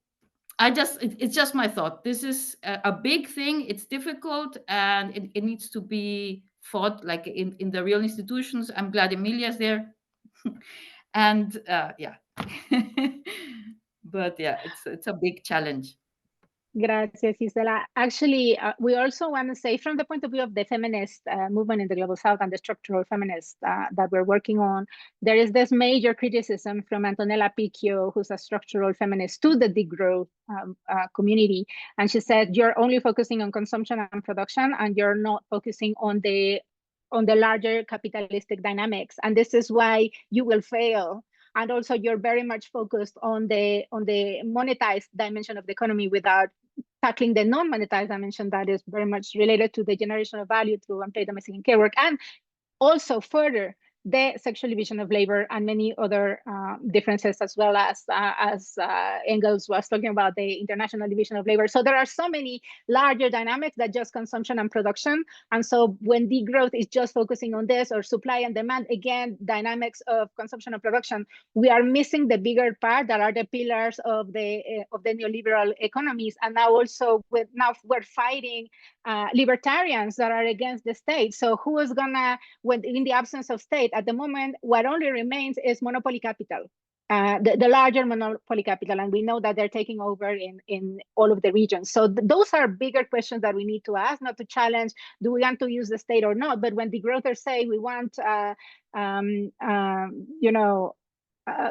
it's just my thought. This is a big thing. It's difficult, and it needs to be fought like in the real institutions. I'm glad Emilia's there. And yeah. But yeah, it's a big challenge. Gracias, Gisela. Actually, we also want to say, from the point of view of the feminist movement in the Global South and the structural feminists that we're working on, there is this major criticism from Antonella Picchio, who's a structural feminist, to the degrowth community. And she said, you're only focusing on consumption and production, and you're not focusing on the larger capitalistic dynamics. And this is why you will fail. And also, you're very much focused on the monetized dimension of the economy without tackling the non-monetized dimension that is very much related to the generation of value through unpaid domestic and care work, and also further the sexual division of labor and many other differences, as well as Engels was talking about the international division of labor. So there are so many larger dynamics than just consumption and production. And so when degrowth is just focusing on this, or supply and demand, again, dynamics of consumption and production, we are missing the bigger part that are the pillars of the neoliberal economies. And now also we're fighting libertarians that are against the state. So who is gonna, when in the absence of state, at the moment, what only remains is monopoly capital, the larger monopoly capital, and we know that they're taking over in all of the regions. So those are bigger questions that we need to ask, not to challenge, do we want to use the state or not? But when degrowthers say we want,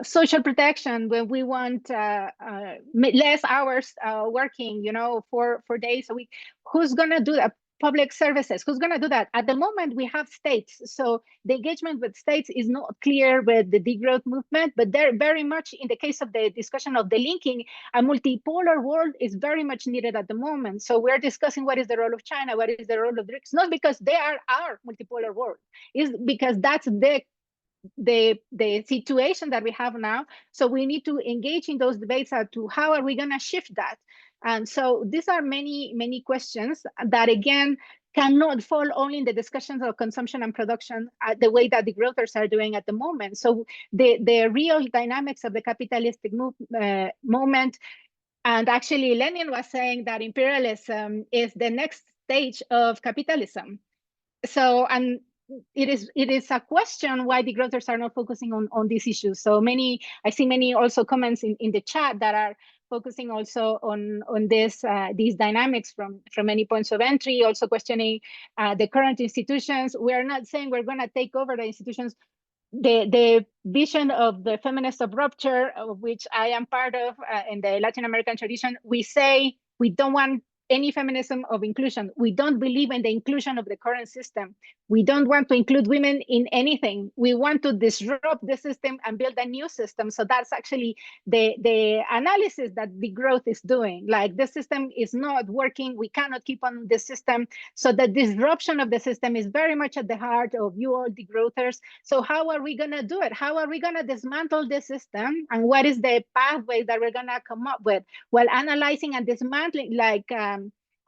social protection, when we want less hours working, 4 days a week, who's gonna do that? public services. Who's going to do that? At the moment, we have states. So the engagement with states is not clear with the degrowth movement, but they're very much, in the case of the discussion of delinking, a multipolar world is very much needed at the moment. So we're discussing what is the role of China, what is the role of BRICS, not because they are our multipolar world, is because that's the situation that we have now. So we need to engage in those debates as to how are we going to shift that. And so these are many questions that, again, cannot fall only in the discussions of consumption and production the way that the growthers are doing at the moment. So the real dynamics of the capitalistic moment, and actually Lenin was saying that imperialism is the next stage of capitalism. So, and it is a question why the growthers are not focusing on these issues. So I see many also comments in the chat that are focusing also on these dynamics from many points of entry, also questioning the current institutions. We are not saying we're going to take over the institutions. The vision of the feminists of rupture, of which I am part of in the Latin American tradition, we say we don't want any feminism of inclusion. We don't believe in the inclusion of the current system. We don't want to include women in anything. We want to disrupt the system and build a new system. So that's actually the analysis that the growth is doing. Like, the system is not working. We cannot keep on the system. So the disruption of the system is very much at the heart of you all degrowthers. So how are we going to do it? How are we going to dismantle the system? And what is the pathway that we're going to come up with? While analyzing and dismantling, like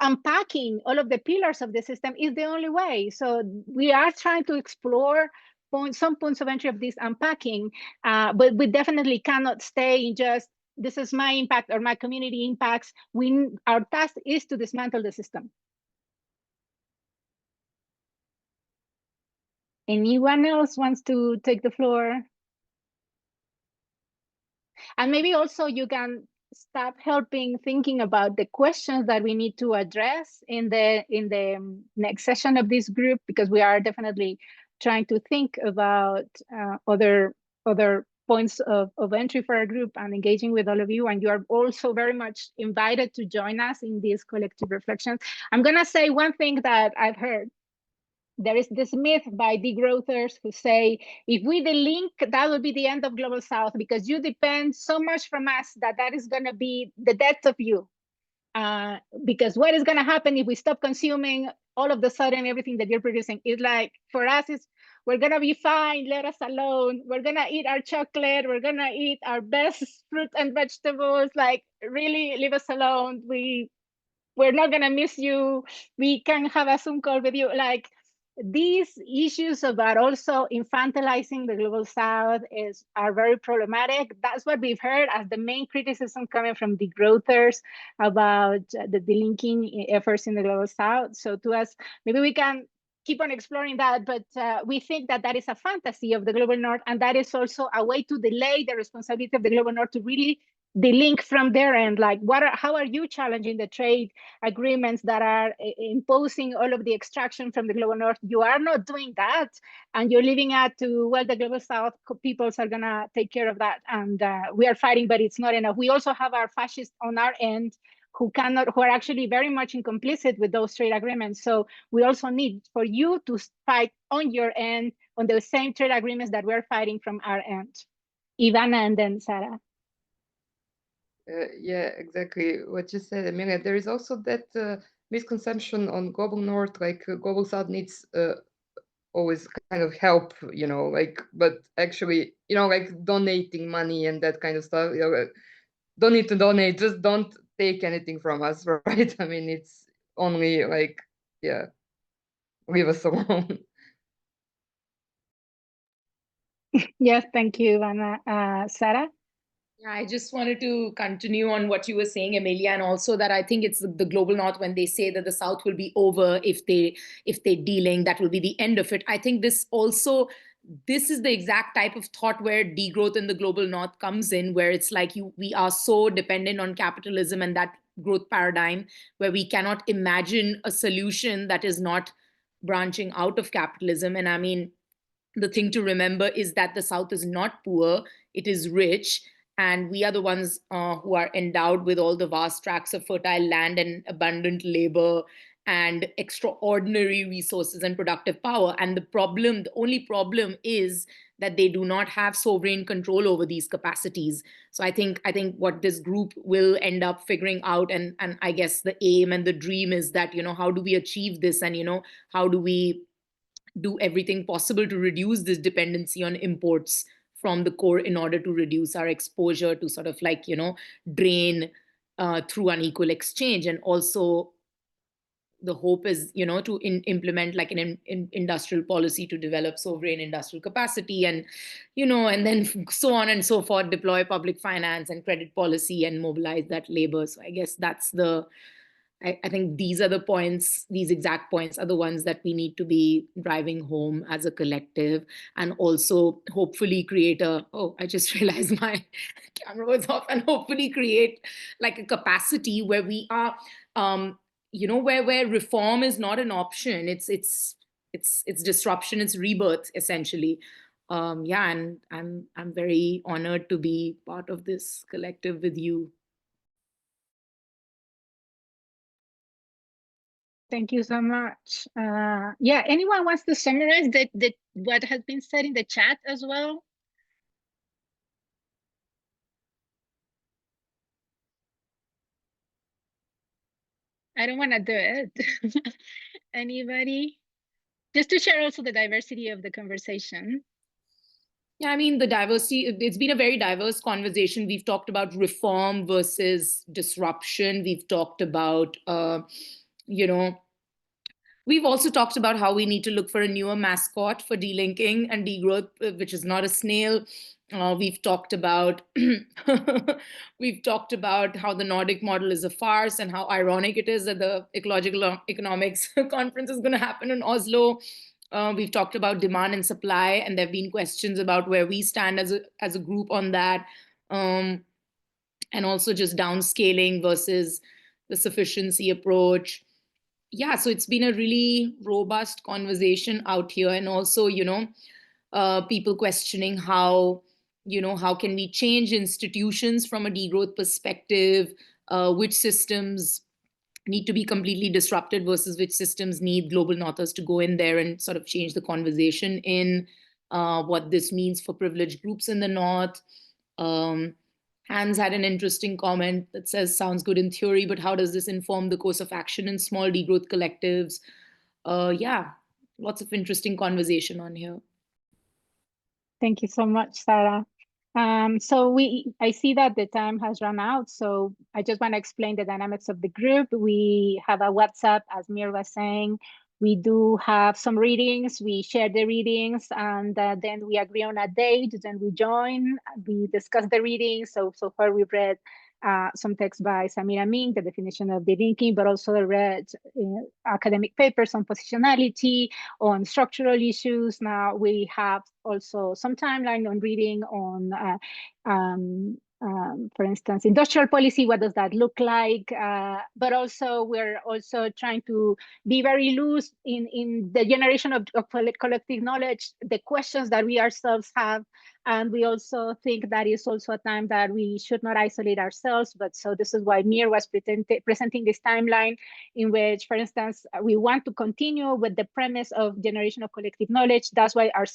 unpacking all of the pillars of the system is the only way. So we are trying to explore some points of entry of this unpacking, but we definitely cannot stay in just, this is my impact or my community impacts. Our task is to dismantle the system. Anyone else wants to take the floor? And maybe also you can start helping thinking about the questions that we need to address in the next session of this group, because we are definitely trying to think about other points of entry for our group and engaging with all of you. And you are also very much invited to join us in these collective reflections. I'm going to say one thing that I've heard. There is this myth by degrowthers who say, if we delink, that will be the end of Global South, because you depend so much from us that is going to be the death of you. Because what is going to happen if we stop consuming all of the sudden everything that you're producing? It's like, for us, we're going to be fine, let us alone. We're going to eat our chocolate. We're going to eat our best fruit and vegetables. Like, really, leave us alone. We're not going to miss you. We can have a Zoom call with you. Like, these issues about also infantilizing the Global South are very problematic. That's what we've heard as the main criticism coming from degrowthers about the delinking efforts in the Global South. So to us, maybe we can keep on exploring that, but we think that is a fantasy of the Global North, and that is also a way to delay the responsibility of the Global North to really delink from their end. Like, how are you challenging the trade agreements that are imposing all of the extraction from the Global North? You are not doing that, and you're leaving it to, well, the Global South peoples are gonna take care of that, and we are fighting, but it's not enough. We also have our fascists on our end who are actually very much complicit with those trade agreements. So we also need for you to fight on your end on the same trade agreements that we're fighting from our end. Ivana and then Sarah. Yeah, exactly what you said, Emilia. There is also that misconception on Global North, like Global South needs always kind of help, like, but actually, like donating money and that kind of stuff, don't need to donate, just don't take anything from us, right? I mean, it's only like, yeah, leave us alone. Yes, thank you, Ivana. Sarah? Yeah, I just wanted to continue on what you were saying, Emilia, and also that I think it's the Global North when they say that the South will be over if they delink, that will be the end of it. I think this is the exact type of thought where degrowth in the Global North comes in, where it's like we are so dependent on capitalism and that growth paradigm where we cannot imagine a solution that is not branching out of capitalism. And I mean, the thing to remember is that the South is not poor, it is rich. And we are the ones who are endowed with all the vast tracts of fertile land and abundant labor and extraordinary resources and productive power. And the only problem is that they do not have sovereign control over these capacities. So I think what this group will end up figuring out, and I guess the aim and the dream is that, how do we achieve this, and, how do we do everything possible to reduce this dependency on imports from the core in order to reduce our exposure to sort of like, drain through unequal exchange. And also the hope is, to implement like an industrial policy to develop sovereign industrial capacity, and, and then so on and so forth, deploy public finance and credit policy and mobilize that labor. So I guess that's I think these are the points, these exact points are the ones that we need to be driving home as a collective, and also hopefully create I just realized my camera was off, and hopefully create like a capacity where we are, where reform is not an option. It's disruption, it's rebirth, essentially. And I'm very honored to be part of this collective with you. Thank you so much. Anyone wants to summarize what has been said in the chat as well? I don't want to do it. Anybody? Just to share also the diversity of the conversation. Yeah, I mean, the diversity, it's been a very diverse conversation. We've talked about reform versus disruption. We've talked about, we've also talked about how we need to look for a newer mascot for delinking and degrowth, which is not a snail. We've talked about how the Nordic model is a farce, and how ironic it is that the ecological economics conference is going to happen in Oslo. We've talked about demand and supply, and there have been questions about where we stand as a group on that, and also just downscaling versus the sufficiency approach. Yeah, so it's been a really robust conversation out here, and also, people questioning how can we change institutions from a degrowth perspective, which systems need to be completely disrupted versus which systems need global northers to go in there and sort of change the conversation in what this means for privileged groups in the north. Hans had an interesting comment that says, sounds good in theory, but how does this inform the course of action in small degrowth collectives? Lots of interesting conversation on here. Thank you so much, Sarah. I see that the time has run out, so I just want to explain the dynamics of the group. We have a WhatsApp, as Mir was saying. We do have some readings, we share the readings, and then we agree on a date, then we join, we discuss the readings. So far we've read some text by Samir Amin, the definition of delinking, but also read academic papers on positionality, on structural issues. Now we have also some timeline on reading on, for instance, industrial policy, what does that look like? But also we're also trying to be very loose in the generation of collective knowledge, the questions that we ourselves have. And we also think that is also a time that we should not isolate ourselves. But so this is why Mir was presenting this timeline in which, for instance, we want to continue with the premise of generation of collective knowledge. That's why our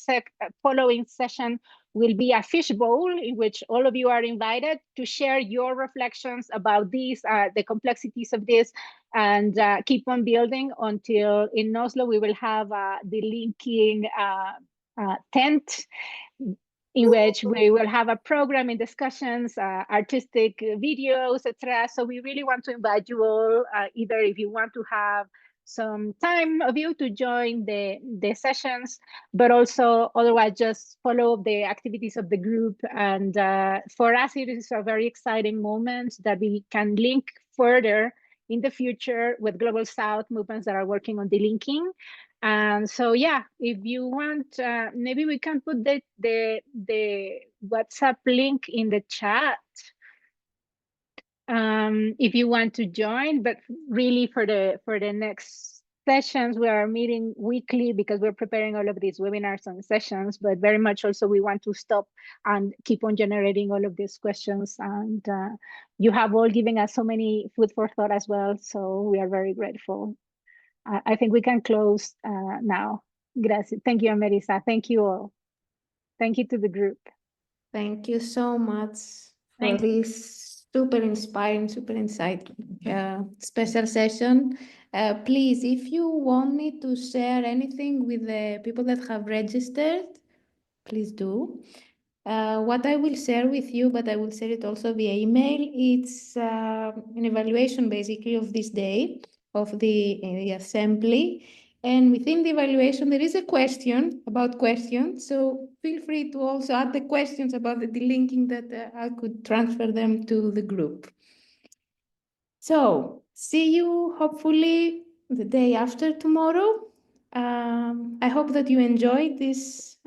following session will be a fishbowl in which all of you are invited to share your reflections about these, the complexities of this, and keep on building until in Oslo we will have the linking tent, in which we will have a program in discussions, artistic videos, etc. So we really want to invite you all, either if you want to have some time of you to join the sessions, but also otherwise just follow the activities of the group. And for us, it is a very exciting moment that we can link further in the future with Global South movements that are working on delinking. And so, yeah, if you want, maybe we can put the WhatsApp link in the chat if you want to join. But really, for the next sessions, we are meeting weekly because we're preparing all of these webinars and sessions, but very much also we want to stop and keep on generating all of these questions. And you have all given us so many food for thought as well. So we are very grateful. I think we can close now. Gracias. Thank you, Amerisa. Thank you all. Thank you to the group. Thank you so much for Thank you. this super inspiring, super insightful special session. Please, if you want me to share anything with the people that have registered, please do. What I will share with you, but I will share it also via email, it's an evaluation basically of this day, of the assembly. And within the evaluation, there is a question about questions. So feel free to also add the questions about the delinking that I could transfer them to the group. So see you hopefully the day after tomorrow. I hope that you enjoyed this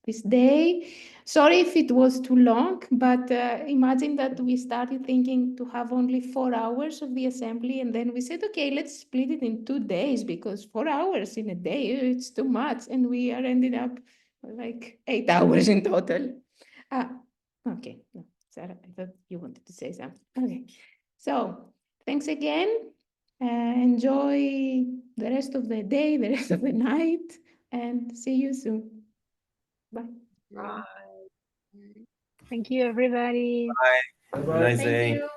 this day. Sorry if it was too long, but imagine that we started thinking to have only 4 hours of the assembly, and then we said, okay, let's split it in 2 days because 4 hours in a day, it's too much. And we are ended up like 8 hours in total. Okay, no, Sarah, I thought you wanted to say something. Okay, so thanks again. Enjoy the rest of the day, the rest of the night, and see you soon. Bye. Bye. Thank you, everybody. Have a nice Thank day. you.